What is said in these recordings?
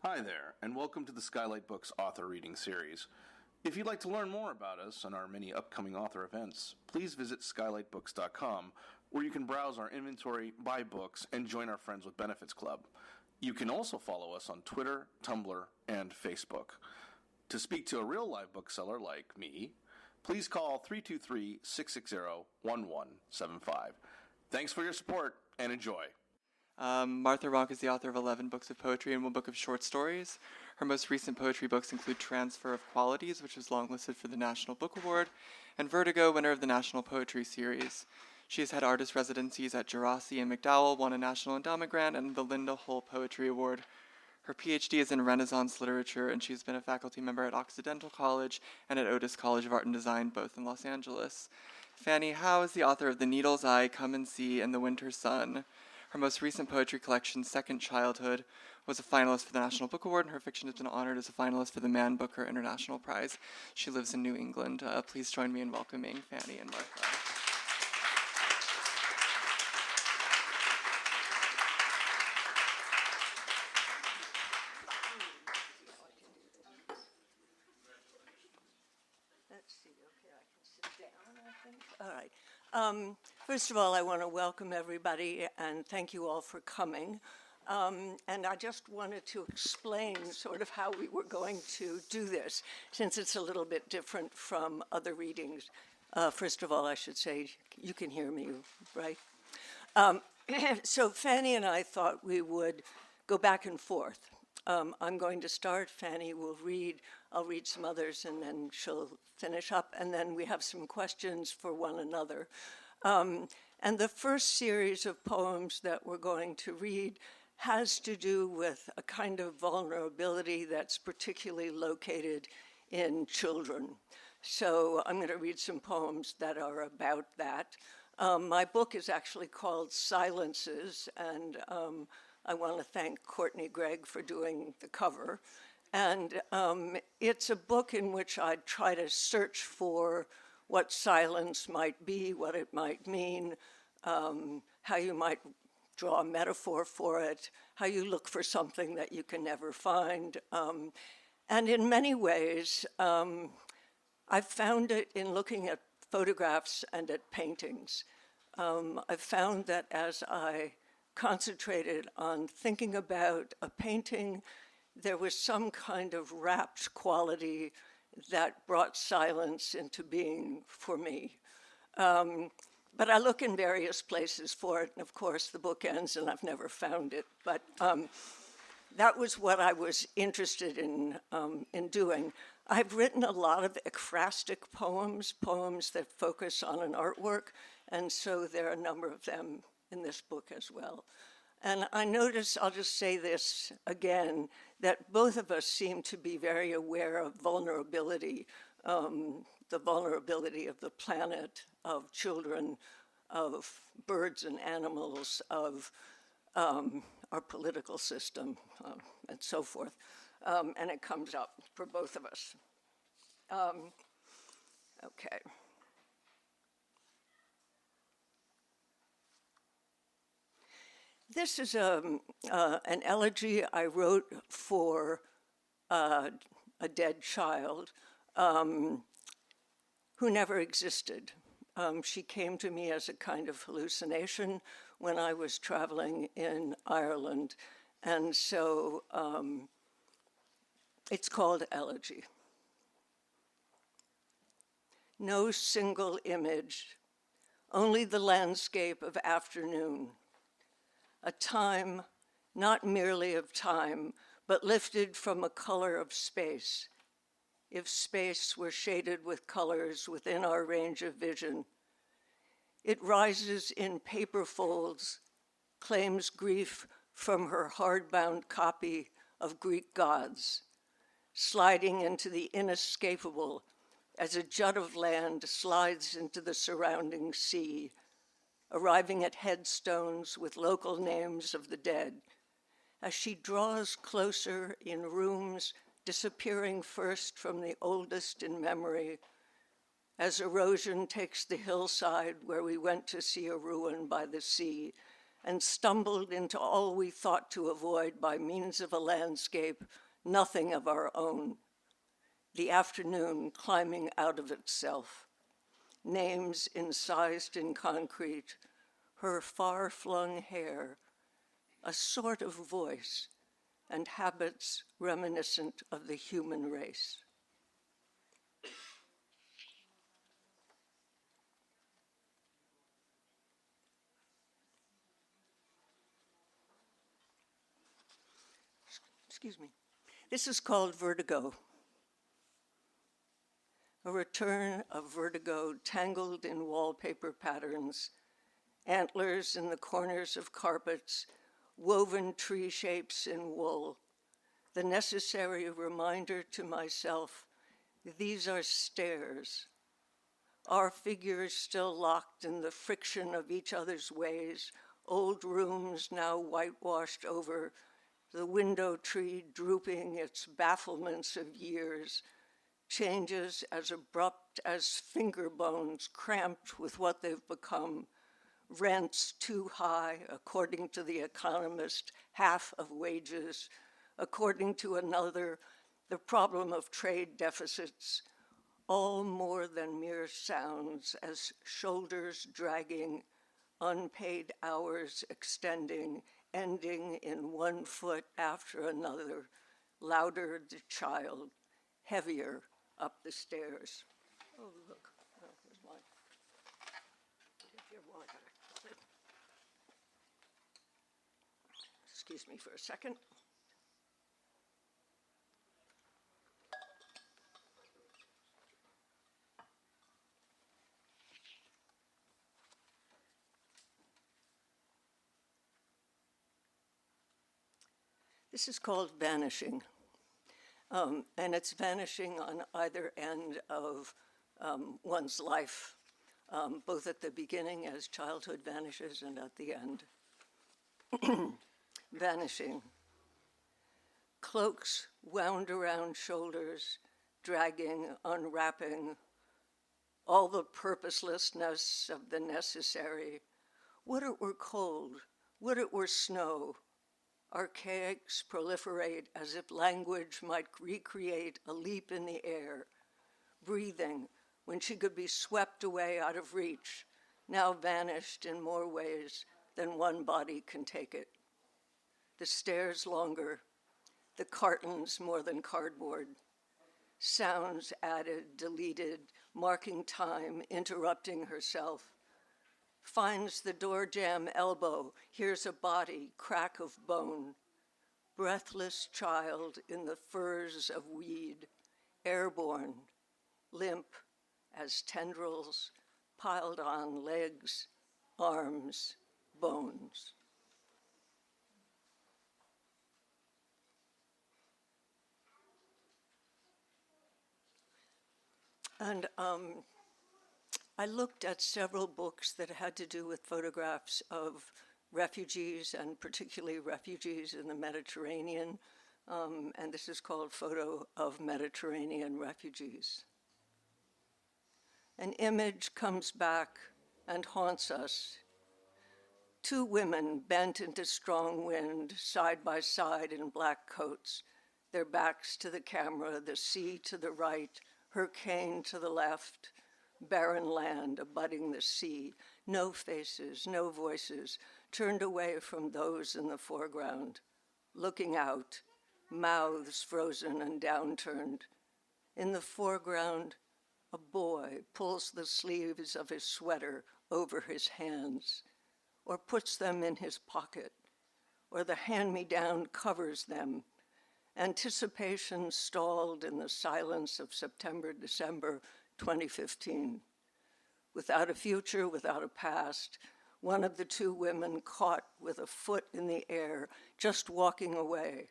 Hi there, and welcome to the Skylight Books author reading series. If you'd like to learn more about us and our many upcoming author events, please visit skylightbooks.com, where you can browse our inventory, buy books, and join our Friends with Benefits Club. You can also follow us on Twitter, Tumblr, and Facebook. To speak to a real live bookseller like me, please call 323-660-1175. Thanks for your support, and enjoy. Martha Ronk is the author of 11 books of poetry and 1 book of short stories. Her most recent poetry books include Transfer of Qualities, which was longlisted for the National Book Award, and Vertigo, winner of the National Poetry Series. She has had artist residencies at Jurassic and MacDowell, won a National Endowment Grant, and the Linda Hull Poetry Award. Her PhD is in Renaissance literature, and she's been a faculty member at Occidental College and at Otis College of Art and Design, both in Los Angeles. Fanny Howe is the author of The Needle's Eye, Come and See, and The Winter Sun. Her most recent poetry collection, Second Childhood, was a finalist for the National Book Award, and her fiction has been honored as a finalist for the Man Booker International Prize. She lives in New England. Please join me in welcoming Fanny and Martha. Let's see, okay, I can sit down, I think. All right. First of all, I want to welcome everybody and thank you all for coming. And I just wanted to explain sort of how we were going to do this, since it's a little bit different from other readings. First of all, I should say, you can hear me, right? So Fanny and I thought we would go back and forth. I'm going to start, Fanny will read, I'll read some others, and then she'll finish up, and then we have some questions for one another. And the first series of poems that we're going to read has to do with a kind of vulnerability that's particularly located in children. So I'm going to read some poems that are about that. My book is actually called Silences, and I want to thank Courtney Gregg for doing the cover. And it's a book in which I try to search for what silence might be, what it might mean, how you might draw a metaphor for it, how you look for something that you can never find. And in many ways, I've found it in looking at photographs and at paintings. I've found that as I concentrated on thinking about a painting, there was some kind of rapt quality that brought silence into being for me. But I look in various places for it, and of course the book ends and I've never found it. But that was what I was interested in doing. I've written a lot of ekphrastic poems, poems that focus on an artwork, and so there are a number of them in this book as well. And I notice, I'll just say this again, that both of us seem to be very aware of vulnerability, the vulnerability of the planet, of children, of birds and animals, of our political system, and so forth. And it comes up for both of us. Okay. This is an elegy I wrote for a dead child who never existed. She came to me as a kind of hallucination when I was traveling in Ireland, and so it's called Elegy. No single image, only the landscape of afternoon. A time, not merely of time, but lifted from a color of space. If space were shaded with colors within our range of vision, it rises in paper folds, claims grief from her hardbound copy of Greek gods, sliding into the inescapable as a jut of land slides into the surrounding sea, arriving at headstones with local names of the dead, as she draws closer in rooms disappearing first from the oldest in memory, as erosion takes the hillside where we went to see a ruin by the sea, and stumbled into all we thought to avoid by means of a landscape, nothing of our own. The afternoon climbing out of itself. Names incised in concrete, her far-flung hair, a sort of voice, and habits reminiscent of the human race. Excuse me. This is called Vertigo. A return of vertigo tangled in wallpaper patterns, antlers in the corners of carpets, woven tree shapes in wool, the necessary reminder to myself, these are stairs. Our figures still locked in the friction of each other's ways, old rooms now whitewashed over, the window tree drooping its bafflements of years, changes as abrupt as finger bones cramped with what they've become, rents too high, according to the economist, half of wages, according to another, the problem of trade deficits, all more than mere sounds as shoulders dragging, unpaid hours extending, ending in one foot after another, louder the child, heavier up the stairs. Oh, look, oh, here's mine. Get your water. Excuse me for a second. This is called vanishing. And it's vanishing on either end of one's life, both at the beginning as childhood vanishes and at the end. Vanishing. Cloaks wound around shoulders, dragging, unwrapping, all the purposelessness of the necessary. Would it were cold, would it were snow, archaics proliferate as if language might recreate a leap in the air, breathing when she could be swept away out of reach, now vanished in more ways than one body can take it. The stairs longer, the cartons more than cardboard, sounds added, deleted, marking time, interrupting herself. Finds the door jamb elbow, hears a body, crack of bone. Breathless child in the furs of weed, airborne, limp as tendrils piled on legs, arms, bones. And I looked at several books that had to do with photographs of refugees, and particularly refugees in the Mediterranean, and this is called Photo of Mediterranean Refugees. An image comes back and haunts us. Two women bent into strong wind, side by side in black coats, their backs to the camera, the sea to the right, her cane to the left, barren land abutting the sea, no faces, no voices, turned away from those in the foreground, looking out, mouths frozen and downturned. In the foreground, a boy pulls the sleeves of his sweater over his hands, or puts them in his pocket, or the hand-me-down covers them. Anticipation stalled in the silence of September, December 2015. Without a future, without a past, one of the two women caught with a foot in the air, just walking away,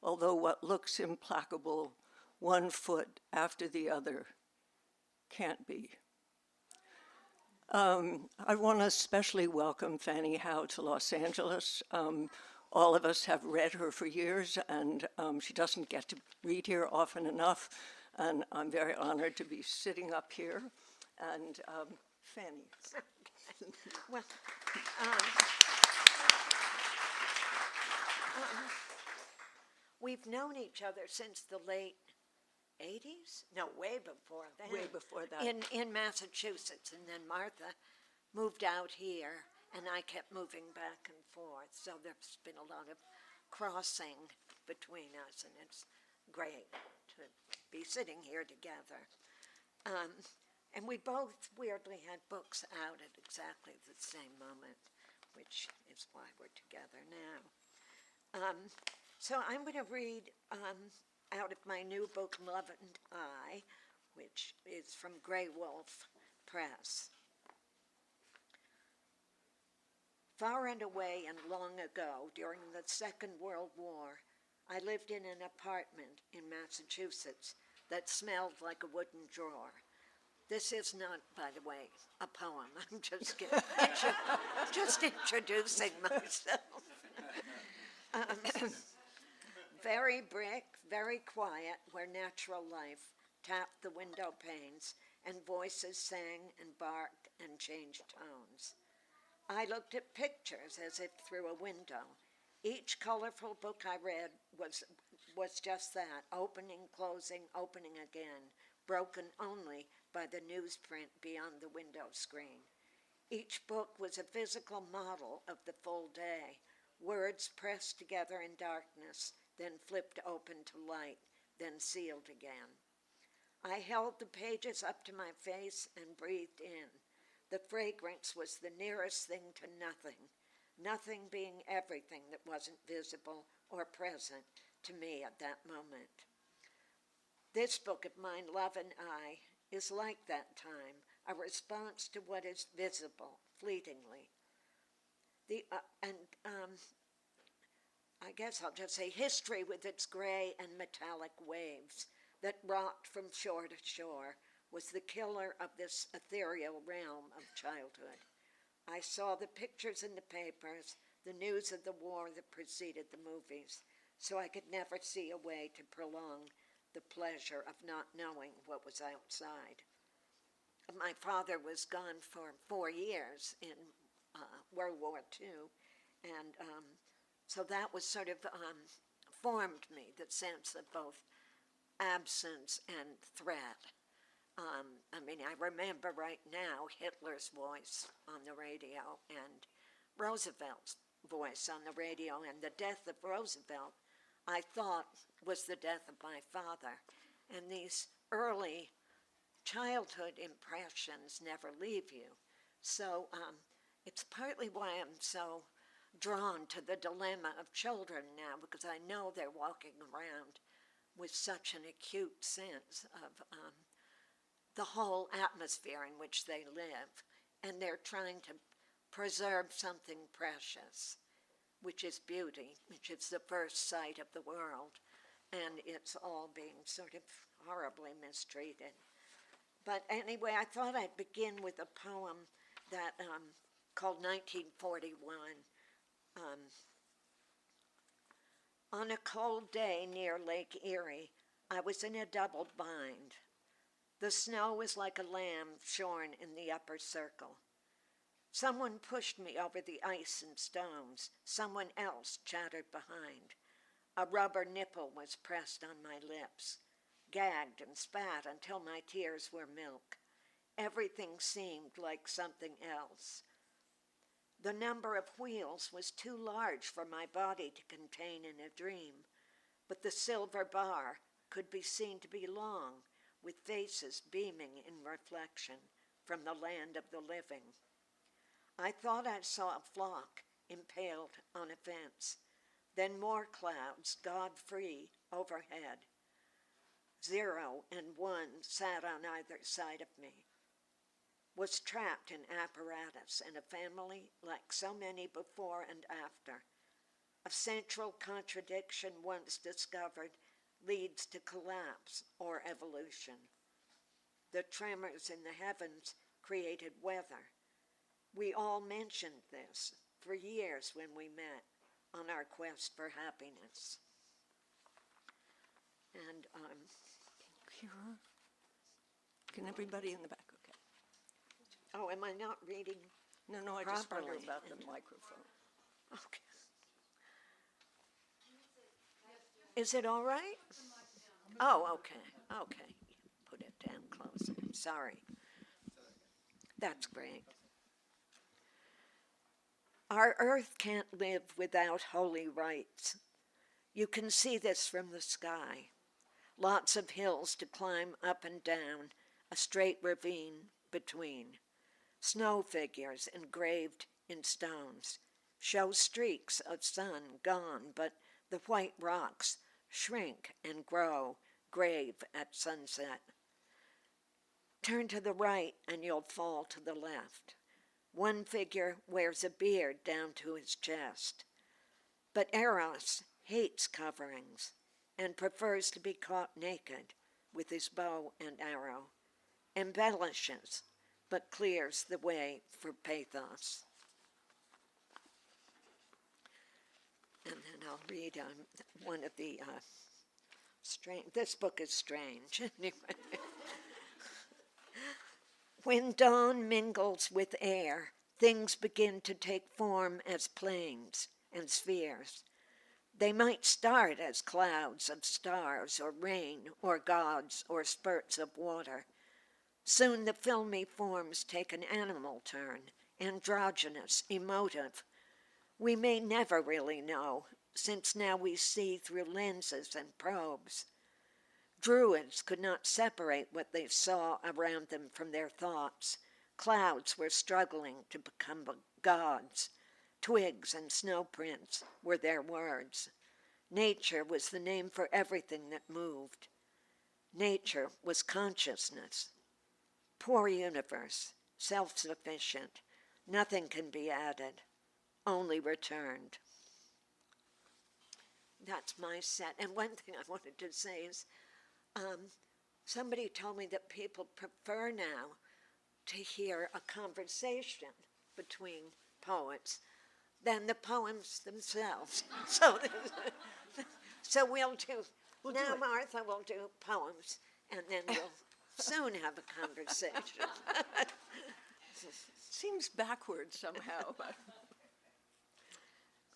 although what looks implacable, one foot after the other, can't be. I want to especially welcome Fanny Howe to Los Angeles. All of us have read her for years, and she doesn't get to read here often enough, and I'm very honored to be sitting up here. And Fanny. Well, We've known each other since the late 80s? No, way before then. Way before that. In Massachusetts, and then Martha moved out here, and I kept moving back and forth. So there's been a lot of crossing between us, and it's great to be sitting here together. And we both weirdly had books out at exactly the same moment, which is why we're together now. So I'm going to read out of my new book, Love and I, which is from Grey Wolf Press. Far and away and long ago, during the Second World War, I lived in an apartment in Massachusetts that smelled like a wooden drawer. This is not, by the way, a poem. I'm just kidding. Just introducing myself. Very brick, very quiet, where natural life tapped the window panes and voices sang and barked and changed tones. I looked at pictures as if through a window. Each colorful book I read was just that, opening, closing, opening again, broken only by the newsprint beyond the window screen. Each book was a physical model of the full day, words pressed together in darkness, then flipped open to light, then sealed again. I held the pages up to my face and breathed in. The fragrance was the nearest thing to nothing, nothing being everything that wasn't visible or present to me at that moment. This book of mine, Love and I, is like that time, a response to what is visible, fleetingly. I guess I'll just say history with its gray and metallic waves that rocked from shore to shore was the killer of this ethereal realm of childhood. I saw the pictures in the papers, the news of the war that preceded the movies, so I could never see a way to prolong the pleasure of not knowing what was outside. My father was gone for 4 years in World War II, and so that was sort of formed me, the sense of both absence and threat. I remember right now Hitler's voice on the radio and Roosevelt's voice on the radio, and the death of Roosevelt, I thought, was the death of my father. And these early childhood impressions never leave you. So it's partly why I'm so drawn to the dilemma of children now, because I know they're walking around with such an acute sense of the whole atmosphere in which they live, and they're trying to preserve something precious, which is beauty, which is the first sight of the world, and it's all being sort of horribly mistreated. But anyway, I thought I'd begin with a poem that called 1941. On a cold day near Lake Erie, I was in a double bind. The snow was like a lamb shorn in the upper circle. Someone pushed me over the ice and stones. Someone else chattered behind. A rubber nipple was pressed on my lips, gagged and spat until my tears were milk. Everything seemed like something else. The number of wheels was too large for my body to contain in a dream, but the silver bar could be seen to be long, with faces beaming in reflection from the land of the living. I thought I saw a flock impaled on a fence, then more clouds, God-free, overhead. 0 and 1 sat on either side of me. Was trapped in apparatus and a family like so many before and after. A central contradiction once discovered leads to collapse or evolution. The tremors in the heavens created weather. We all mentioned this for years when we met on our quest for happiness. And Can everybody in the back? Okay. oh, am I not reading? No, I just wonder Properly. about the microphone. Okay. Is it all right? Oh, okay, okay. Put it down closer. Sorry. That's great. Our earth can't live without holy rites. You can see this from the sky. Lots of hills to climb up and down, a straight ravine between. Snow figures engraved in stones show streaks of sun gone, but the white rocks shrink and grow grave at sunset. Turn to the right and you'll fall to the left. One figure wears a beard down to his chest. But Eros hates coverings and prefers to be caught naked with his bow and arrow, embellishes, but clears the way for pathos. And then I'll read one of the strange, this book is strange, anyway. When dawn mingles with air, things begin to take form as planes and spheres. They might start as clouds of stars or rain or gods or spurts of water. Soon the filmy forms take an animal turn, androgynous, emotive. We may never really know, since now we see through lenses and probes. Druids could not separate what they saw around them from their thoughts. Clouds were struggling to become gods. Twigs and snow prints were their words. Nature was the name for everything that moved. Nature was consciousness. Poor universe, self-sufficient. Nothing can be added, only returned. That's my set. And one thing I wanted to say is, somebody told me that people prefer now to hear a conversation between poets than the poems themselves. So we'll do, now Martha will do poems, and then we'll soon have a conversation. Seems backwards somehow, but.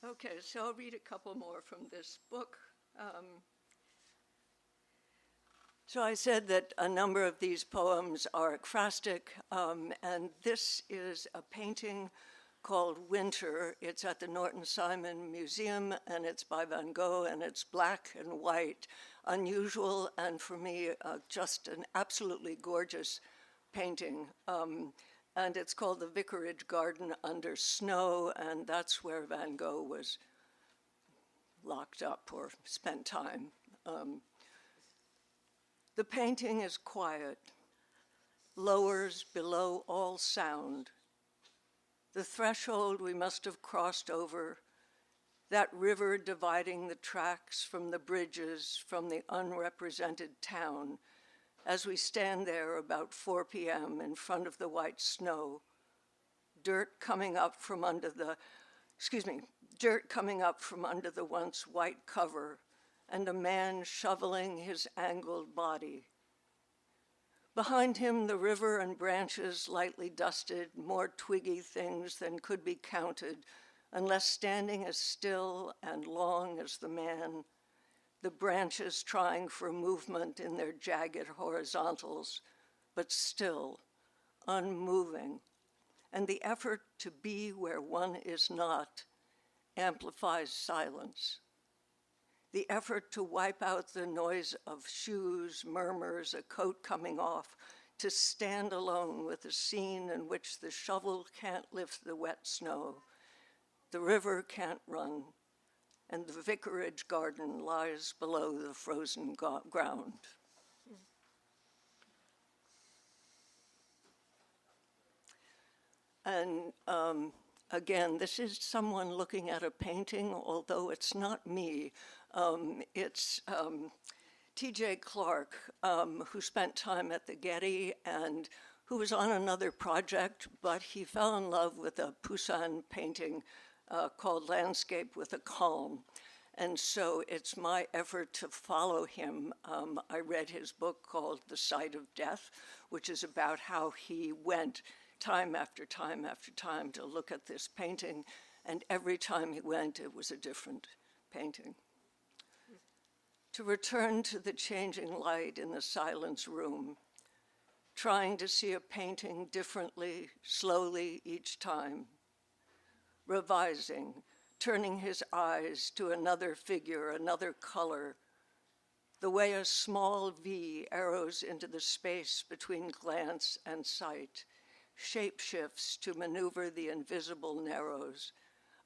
Okay, so I'll read a couple more from this book. So I said that a number of these poems are ekphrastic, and this is a painting called Winter. It's at the Norton Simon Museum, and it's by Van Gogh, and it's black and white, unusual, and for me, just an absolutely gorgeous painting. And it's called The Vicarage Garden Under Snow, and that's where Van Gogh was locked up or spent time. The painting is quiet, lowers below all sound. The threshold we must have crossed over, that river dividing the tracks from the bridges, from the unrepresented town, as we stand there about 4 p.m. in front of the white snow, dirt coming up from under the once white cover, and a man shoveling his angled body. Behind him, the river and branches lightly dusted, more twiggy things than could be counted, unless standing as still and long as the man, the branches trying for movement in their jagged horizontals, but still, unmoving, and the effort to be where one is not amplifies silence. The effort to wipe out the noise of shoes, murmurs, a coat coming off, to stand alone with a scene in which the shovel can't lift the wet snow, the river can't run, and the vicarage garden lies below the frozen ground. And again, this is someone looking at a painting, although it's not me. It's T.J. Clark, who spent time at the Getty and who was on another project, but he fell in love with a Poussin painting called Landscape with a Calm. And so it's my effort to follow him. I read his book called The Sight of Death, which is about how he went time after time after time to look at this painting, and every time he went, it was a different painting. to return to the changing light in the silence room, trying to see a painting differently, slowly each time, revising, turning his eyes to another figure, another color, the way a small V arrows into the space between glance and sight, shape shifts to maneuver the invisible narrows,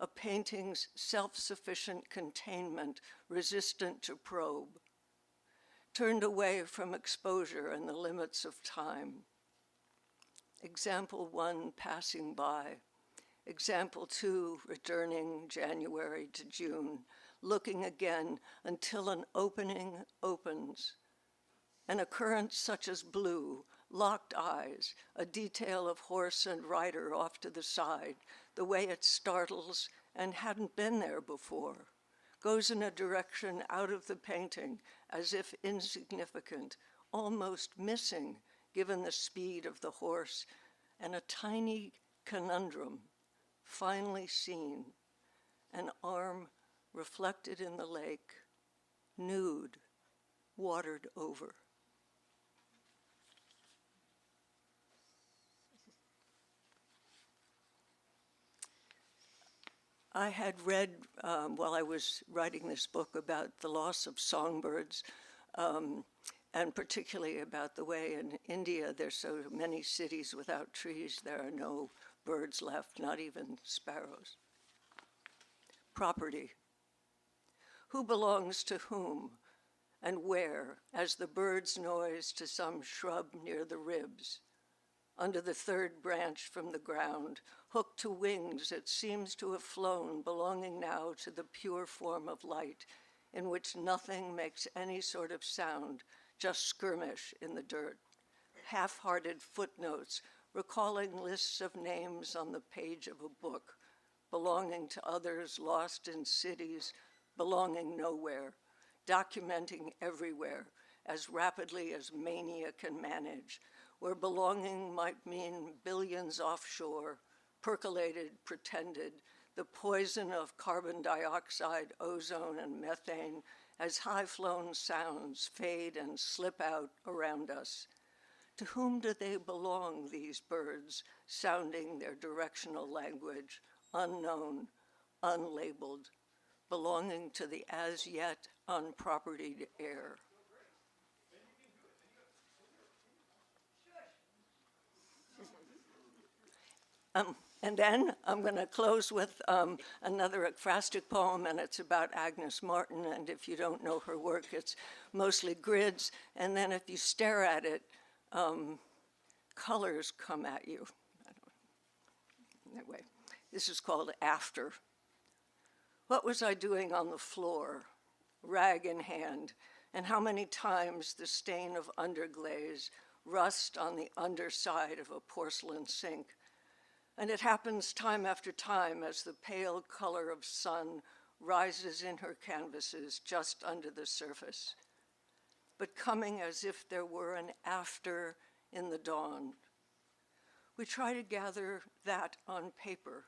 a painting's self-sufficient containment resistant to probe, turned away from exposure and the limits of time. Example 1, passing by. Example 2, returning January to June, looking again until an opening opens. An occurrence such as blue, locked eyes, a detail of horse and rider off to the side, the way it startles and hadn't been there before, goes in a direction out of the painting as if insignificant, almost missing given the speed of the horse, and a tiny conundrum finally seen, an arm reflected in the lake, nude, watered over. I had read, while I was writing this book, about the loss of songbirds, and particularly about the way in India there's so many cities without trees, there are no birds left, not even sparrows. Property. Who belongs to whom and where, as the bird's noise to some shrub near the ribs? Under the third branch from the ground, hooked to wings it seems to have flown, belonging now to the pure form of light, in which nothing makes any sort of sound, just skirmish in the dirt. Half-hearted footnotes, recalling lists of names on the page of a book, belonging to others lost in cities, belonging nowhere, documenting everywhere, as rapidly as mania can manage, where belonging might mean billions offshore, percolated, pretended, the poison of carbon dioxide, ozone, and methane as high-flown sounds fade and slip out around us. To whom do they belong, these birds, sounding their directional language, unknown, unlabeled, belonging to the as-yet unpropertied air? And then I'm going to close with another ekphrastic poem, and it's about Agnes Martin, and if you don't know her work, it's mostly grids, and then if you stare at it, colors come at you. Anyway, this is called After. What was I doing on the floor, rag in hand, and how many times the stain of underglaze, rust on the underside of a porcelain sink? And it happens time after time as the pale color of sun rises in her canvases just under the surface, but coming as if there were an after in the dawn. We try to gather that on paper,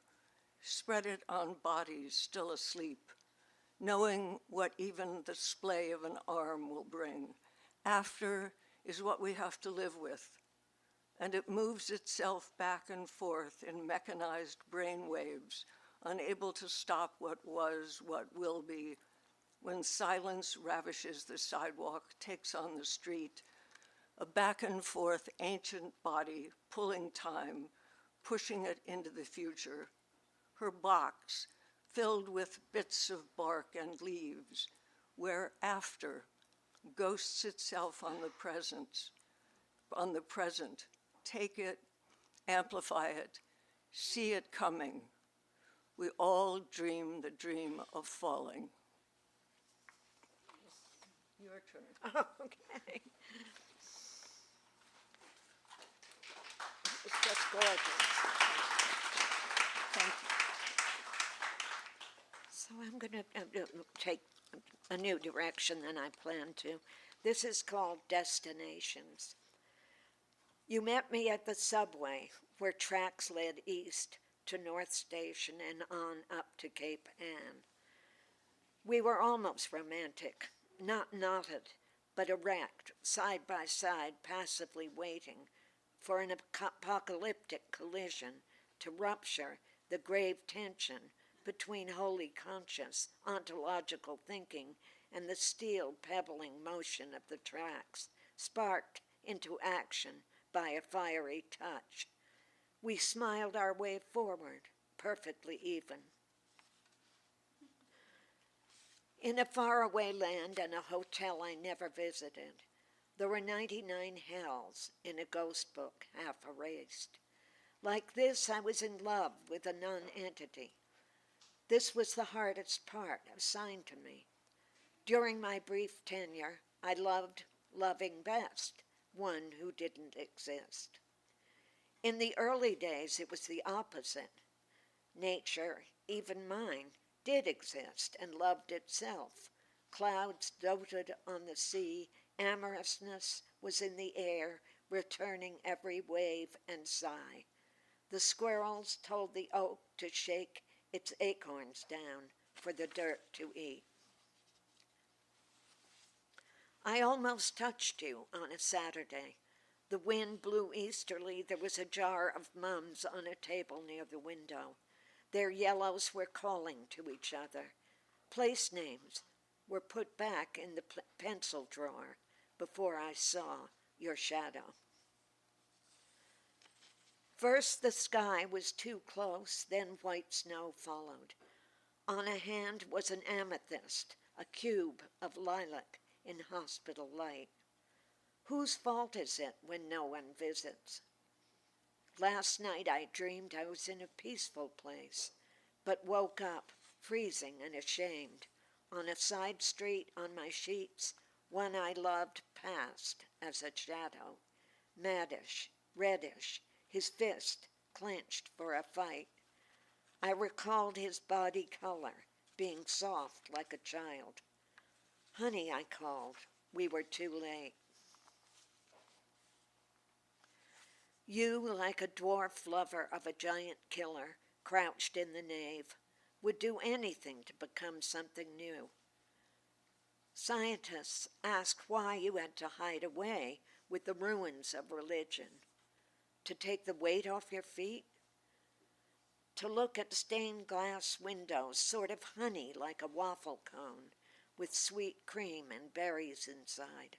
spread it on bodies still asleep, knowing what even the splay of an arm will bring. After is what we have to live with, and it moves itself back and forth in mechanized brain waves, unable to stop what was, what will be, when silence ravishes the sidewalk, takes on the street, a back and forth ancient body pulling time, pushing it into the future. Her box filled with bits of bark and leaves, where after ghosts itself on the present. Take it, amplify it, see it coming. We all dream the dream of falling. Your turn. Okay. It's just gorgeous. Thank you. So I'm going to take a new direction than I planned to. This is called Destinations. You met me at the subway where tracks led east to North Station and on up to Cape Ann. We were almost romantic, not knotted, but erect, side by side, passively waiting for an apocalyptic collision to rupture the grave tension between wholly conscious ontological thinking and the steel pebbling motion of the tracks, sparked into action by a fiery touch. We smiled our way forward, perfectly even. In a faraway land and a hotel I never visited, there were 99 hells in a ghost book half erased. Like this, I was in love with a non-entity. This was the hardest part assigned to me. During my brief tenure, I loved loving best one who didn't exist. In the early days, it was the opposite. Nature, even mine, did exist and loved itself. Clouds doted on the sea, amorousness was in the air, returning every wave and sigh. The squirrels told the oak to shake its acorns down for the dirt to eat. I almost touched you on a Saturday. The wind blew easterly. There was a jar of mums on a table near the window. Their yellows were calling to each other. Place names were put back in the pencil drawer before I saw your shadow. First the sky was too close, then white snow followed. On a hand was an amethyst, a cube of lilac in hospital light. Whose fault is it when no one visits? Last night I dreamed I was in a peaceful place, but woke up freezing and ashamed. On a side street on my sheets, one I loved passed as a shadow, maddish, reddish, his fist clenched for a fight. I recalled his body color, being soft like a child. Honey, I called. We were too late. You, like a dwarf lover of a giant killer, crouched in the nave, would do anything to become something new. Scientists ask why you had to hide away with the ruins of religion. To take the weight off your feet? To look at stained glass windows, sort of honey like a waffle cone, with sweet cream and berries inside.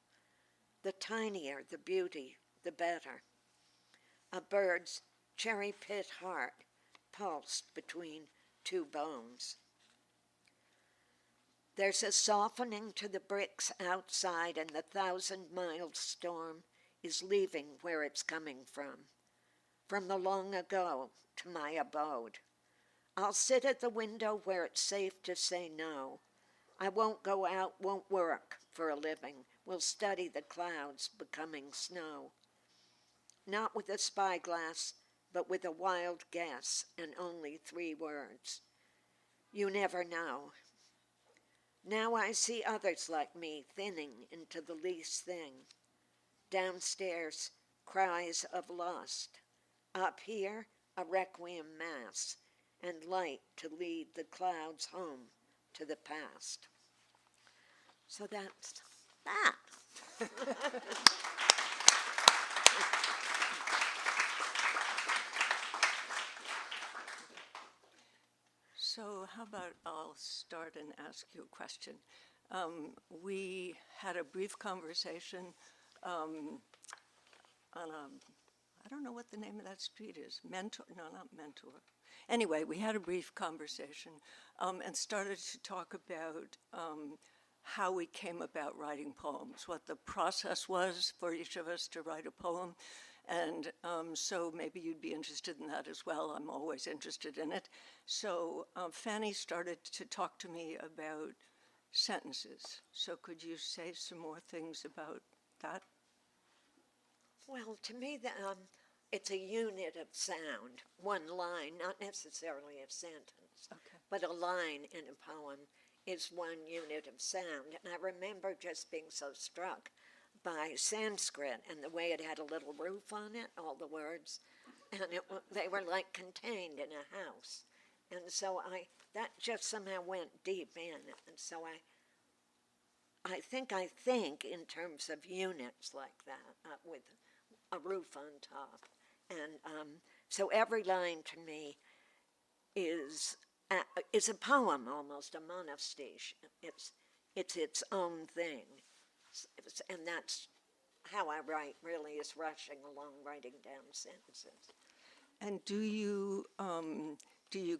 The tinier the beauty, the better. A bird's cherry pit heart pulsed between two bones. There's a softening to the bricks outside, and the 1,000-mile storm is leaving where it's coming from the long ago to my abode. I'll sit at the window where it's safe to say no. I won't go out, won't work for a living. We'll study the clouds becoming snow. Not with a spyglass, but with a wild guess and only 3 words. You never know. Now I see others like me thinning into the least thing. Downstairs, cries of lust. Up here, a requiem mass, and light to lead the clouds home to the past. So that's that. So how about I'll start and ask you a question. We had a brief conversation on I don't know what the name of that street is. Mentor? No, not Mentor. Anyway, we had a brief conversation and started to talk about how we came about writing poems, what the process was for each of us to write a poem. And so maybe you'd be interested in that as well. I'm always interested in it. So Fanny started to talk to me about sentences. So could you say some more things about that? Well, to me, it's a unit of sound, one line, not necessarily a sentence, Okay. but a line in a poem is one unit of sound. And I remember just being so struck by Sanskrit and the way it had a little roof on it, all the words, and they were like contained in a house. And so that just somehow went deep in, and so I think in terms of units like that, with a roof on top. And so every line to me is a poem almost, a monostiche. It's its own thing. And that's how I write, really, is rushing along, writing down sentences. And do you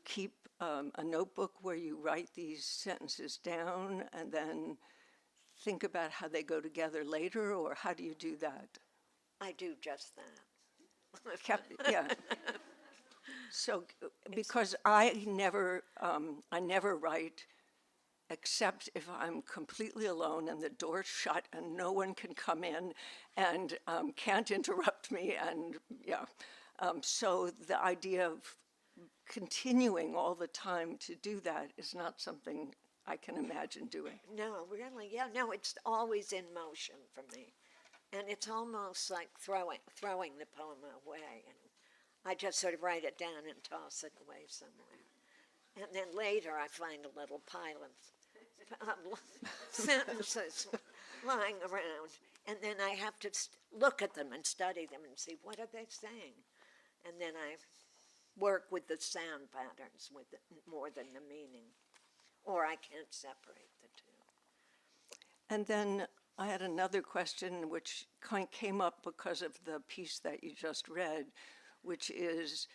keep a notebook where you write these sentences down and then think about how they go together later, or how do you do that? I do just that. Yeah. So, because I never write except if I'm completely alone and the door's shut and no one can come in and can't interrupt me, and so the idea of continuing all the time to do that is not something I can imagine doing. No, really, yeah, no, it's always in motion for me. And it's almost like throwing the poem away. And I just sort of write it down and toss it away somewhere. And then later I find a little pile of sentences lying around. And then I have to look at them and study them and see, what are they saying? And then I work with the sound patterns with more than the meaning. Or I can't separate the two. And then I had another question which kind of came up because of the piece that you just read, which is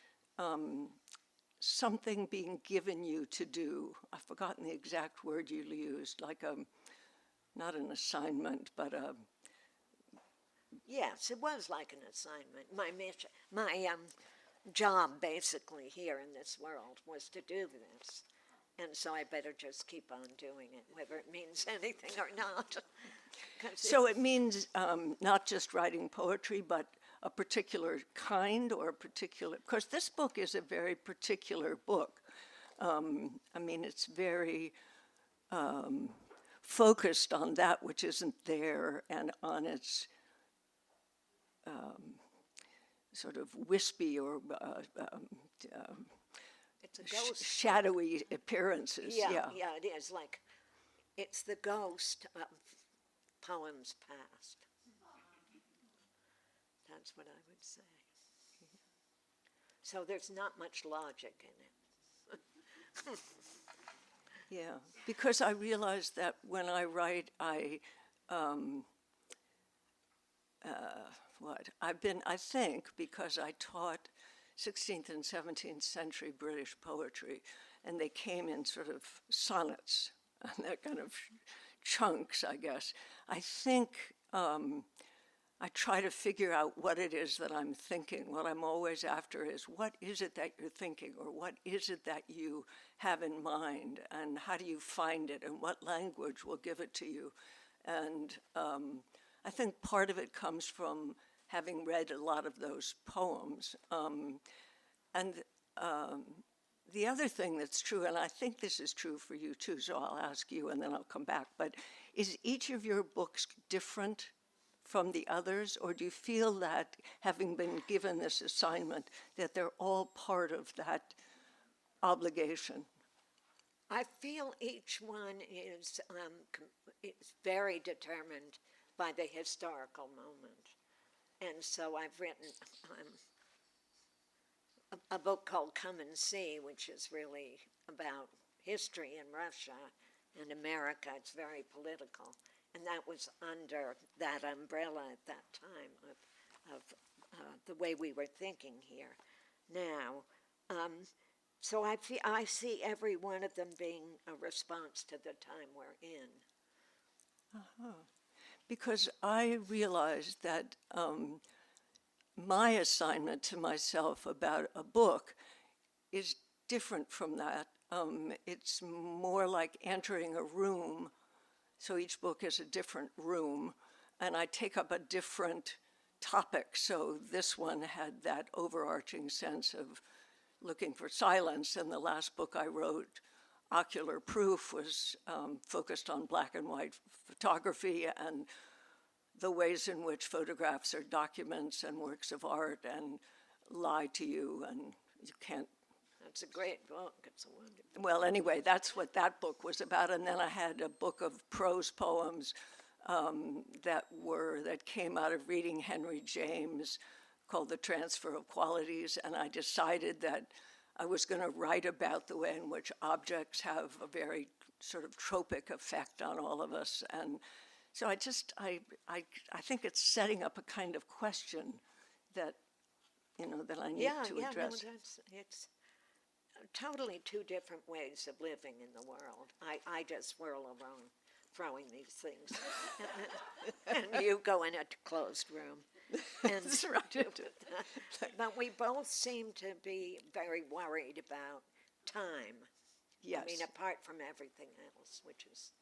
something being given you to do. I've forgotten the exact word you used, like not an assignment, but a... Yes, it was like an assignment. My mission, my job basically here in this world was to do this. And so I better just keep on doing it, whether it means anything or not. So it means not just writing poetry, but a particular kind or a particular... Because this book is a very particular book. I mean, it's very focused on that which isn't there and on its sort of wispy or... It's a ghost. Shadowy appearances. Yeah, it is. Like, it's the ghost of poems past. That's what I would say. So there's not much logic in it. Yeah, because I realize that when I write, I think, because I taught 16th and 17th century British poetry, and they came in sort of sonnets, and they're kind of chunks, I guess. I think I try to figure out what it is that I'm thinking. What I'm always after is, what is it that you're thinking, or what is it that you have in mind, and how do you find it, and what language will give it to you? And I think part of it comes from having read a lot of those poems. And the other thing that's true, and I think this is true for you too, so I'll ask you and then I'll come back, but is each of your books different from the others, or do you feel that, having been given this assignment, that they're all part of that obligation? I feel each one is very determined by the historical moment. And so I've written a book called Come and See, which is really about history in Russia and America. It's very political. And that was under that umbrella at that time of the way we were thinking here now. So I see every one of them being a response to the time we're in. Uh-huh. Because I realized that my assignment to myself about a book is different from that. It's more like entering a room, so each book is a different room, and I take up a different topic. So this one had that overarching sense of looking for silence, and the last book I wrote, Ocular Proof, was focused on black and white photography and the ways in which photographs are documents and works of art and lie to you, and you can't It's a great book. It's a wonderful. Well, anyway, that's what that book was about. And then I had a book of prose poems that came out of reading Henry James called The Transfer of Qualities. And I decided that I was going to write about the way in which objects have a very sort of tropic effect on all of us. And so I think it's setting up a kind of question that, that I need to address. No, it's totally two different ways of living in the world. I just whirl around throwing these things. And you go in a closed room. And That's right. but we both seem to be very worried about time. Yes. I mean, apart from everything else, which is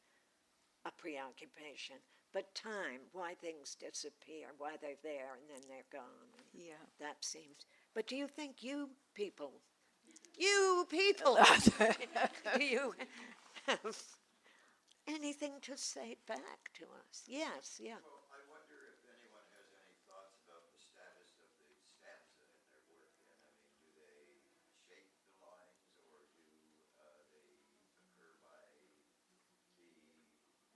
a preoccupation. But time, why things disappear, why they're there and then they're gone. Yeah. That seems. But do you think you people, do you have anything to say back to us? Yes, yeah. Well, I wonder if anyone has any thoughts about the status of the stanza in their work. And I mean, do they shape the lines, or do they occur by the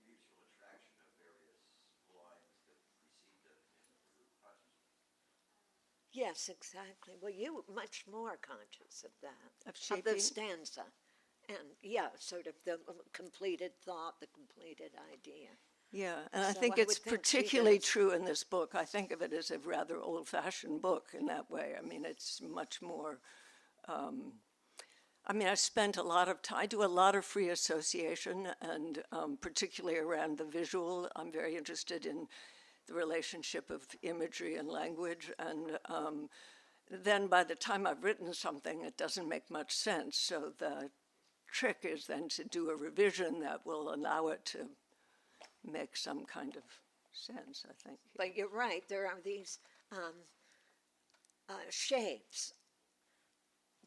mutual attraction of various lines that precede them in the consciousness? Yes, exactly. Well, you much more conscious of that, Of the shaping? stanza. And yeah, sort of the completed thought, the completed idea. Yeah, and I So think I it's would think she particularly does. true in this book. I think of it as a rather old-fashioned book in that way. I mean, it's much more. I spent a lot of time. I do a lot of free association, and particularly around the visual. I'm very interested in the relationship of imagery and language, and then by the time I've written something, it doesn't make much sense. So the trick is then to do a revision that will allow it to make some kind of sense, I think. But you're right, there are these shapes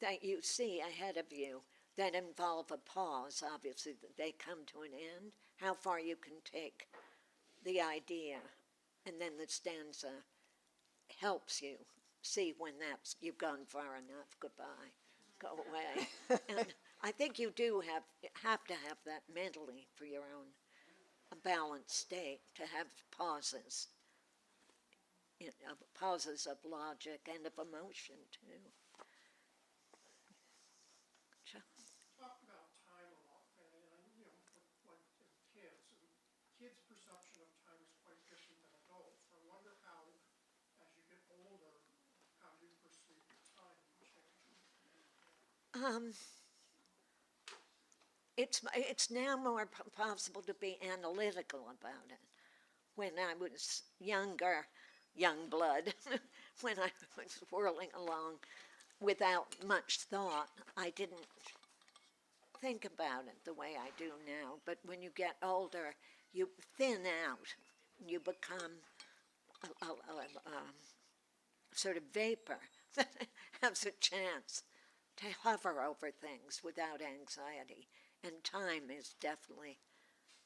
that you see ahead of you that involve a pause, obviously, that they come to an end, how far you can take the idea, and then the stanza helps you see when you've gone far enough, goodbye, go away. And I think you do have to have that mentally for your own balanced state, to have pauses, pauses of logic and of emotion too. Talk about time a lot, Fanny, and like kids, and kids' perception of time is quite different than adults. I wonder how, as you get older, how you perceive time changing. It's now more possible to be analytical about it. When I was younger, young blood, when I was whirling along without much thought, I didn't think about it the way I do now. But when you get older, you thin out. You become a sort of vapor that has a chance to hover over things without anxiety. And time is definitely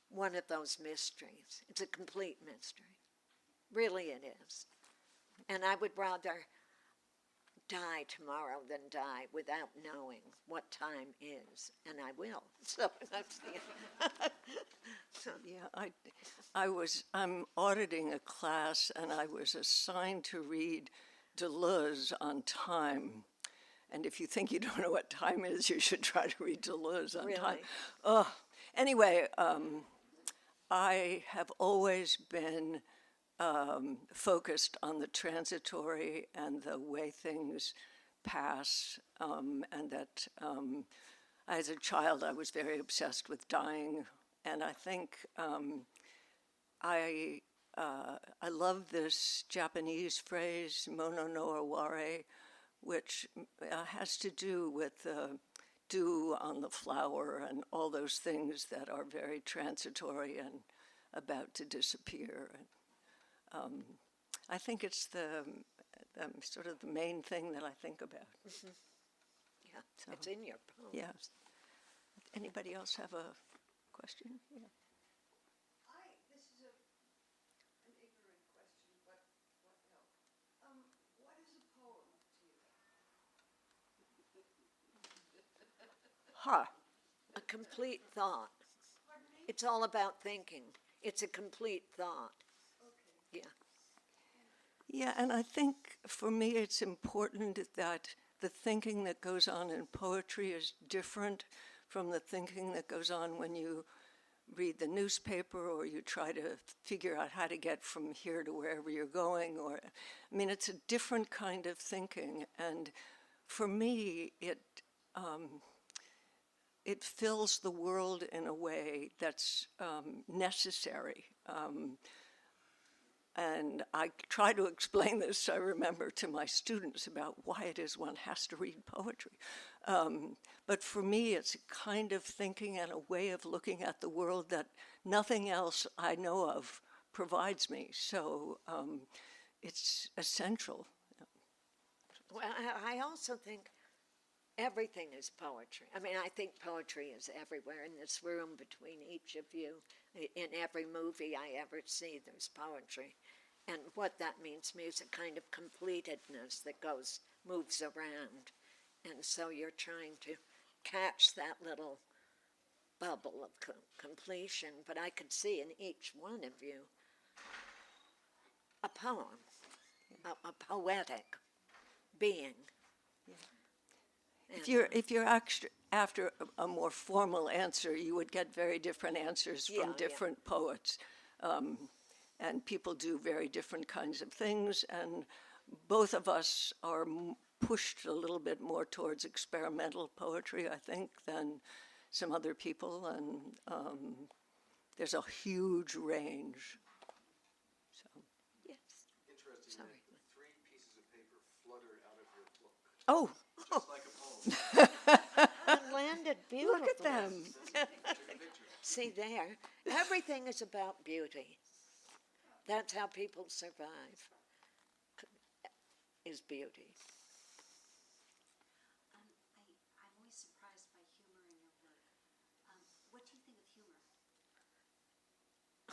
one of those mysteries. It's a complete mystery. Really it is. And I would rather die tomorrow than die without knowing what time is, and I will. So that's the Yeah, I'm auditing a class, and I was assigned to read Deleuze on time. And if you think you don't know what time is, you should try to read Deleuze on time. Really? Anyway, I have always been focused on the transitory and the way things pass, and that as a child I was very obsessed with dying, and I think I love this Japanese phrase mono no aware, which has to do with dew on the flower and all those things that are very transitory and about to disappear. And, I think it's the sort of the main thing that I think about. Mm-hmm. Yeah, So, it's in your poems. Yeah. Anybody else have a question? Yeah. This is an ignorant question, but what help? What is a poem to you? A complete thought. It's all about thinking. It's a complete thought. Yeah. Yeah, and I think for me it's important that the thinking that goes on in poetry is different from the thinking that goes on when you read the newspaper or you try to figure out how to get from here to wherever you're going. I mean, it's a different kind of thinking, and for me, it fills the world in a way that's necessary. And I try to explain this, I remember, to my students about why it is one has to read poetry. But for me, it's a kind of thinking and a way of looking at the world that nothing else I know of provides me. So it's essential. Well, I also think everything is poetry. I mean, I think poetry is everywhere in this room between each of you. In every movie I ever see, there's poetry. And what that means to me is a kind of completedness that moves around. And so you're trying to catch that little bubble of completion. But I could see in each one of you a poem, a poetic being. If you're after a more formal answer, you would get very different answers from different poets. And people do very different kinds of things, and both of us are pushed a little bit more towards experimental poetry, I think, than some other people, and there's a huge range. So. Yes. Interesting. Sorry. 3 pieces of paper fluttered out of your book. Oh, Just like a poem. And landed beautifully. look at them. See there, everything is about beauty. That's how people survive, is beauty. I'm always surprised by humor in your work. What do you think of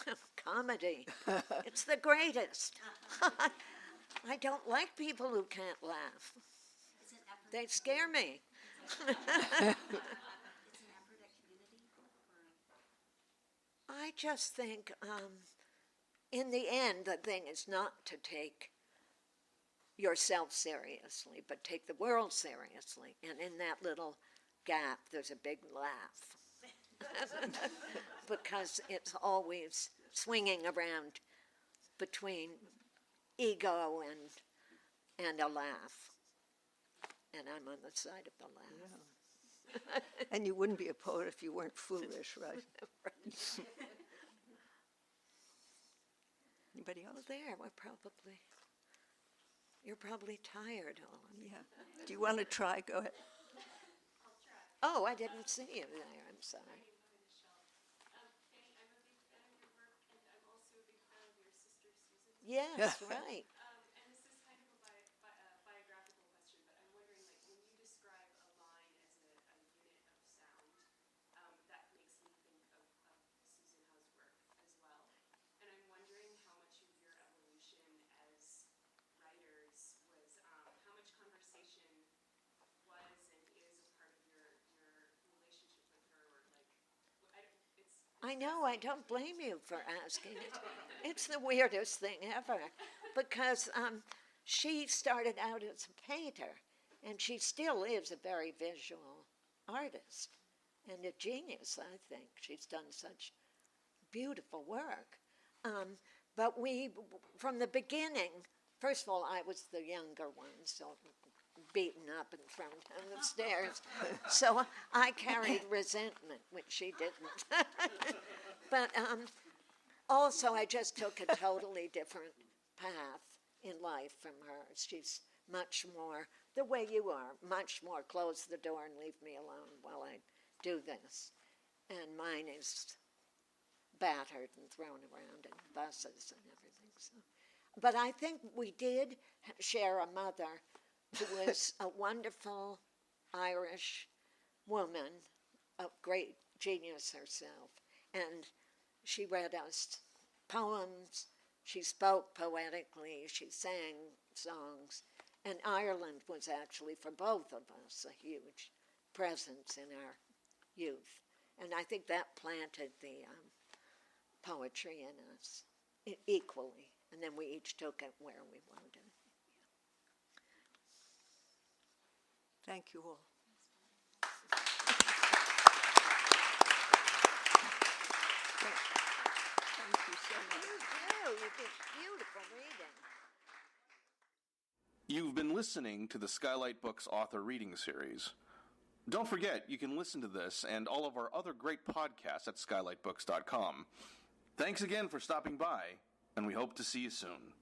humor? Comedy. It's the greatest. I don't like people who can't laugh. Is it an effort? They scare me. It's an effort at community? Or? I just think, in the end, the thing is not to take yourself seriously, but take the world seriously. And in that little gap, there's a big laugh. Because it's always swinging around between ego and a laugh. And I'm on the side of the laugh. And you wouldn't be a poet if you weren't foolish, right? Anybody else? Well, there, you're probably tired, all of you. Yeah. Do you want to try? Go ahead. Oh, I didn't see you there, I'm sorry. Fanny, I'm a big fan of your work, and I'm also a big fan of your sister, Susan. Yes, right. And this is kind of a biographical question, but I'm wondering, like, when you describe a line as a unit of sound, that makes me think of Susan Howe's work as well. And I'm wondering how much of your evolution as writers was, how much conversation was and is a part of your relationship with her, or like, I know, I don't blame you for asking it. It's the weirdest thing ever, because she started out as a painter, and she still is a very visual artist, and a genius, I think. She's done such beautiful work. But from the beginning, first of all, I was the younger one, so beaten up and thrown down the stairs. So I carried resentment, which she didn't. But also, I just took a totally different path in life from her. She's much more, the way you are, much more close the door and leave me alone while I do this. And mine is battered and thrown around in buses and everything. So. But I think we did share a mother who was a wonderful Irish woman, a great genius herself. And she read us poems, she spoke poetically, she sang songs. And Ireland was actually, for both of us, a huge presence in our youth. And I think that planted the poetry in us equally. And then we each took it where we wanted it. Thank you all. Thank you so much. You did beautiful reading. You've been listening to the Skylight Books author reading series. Don't forget, you can listen to this and all of our other great podcasts at skylightbooks.com. Thanks again for stopping by, and we hope to see you soon.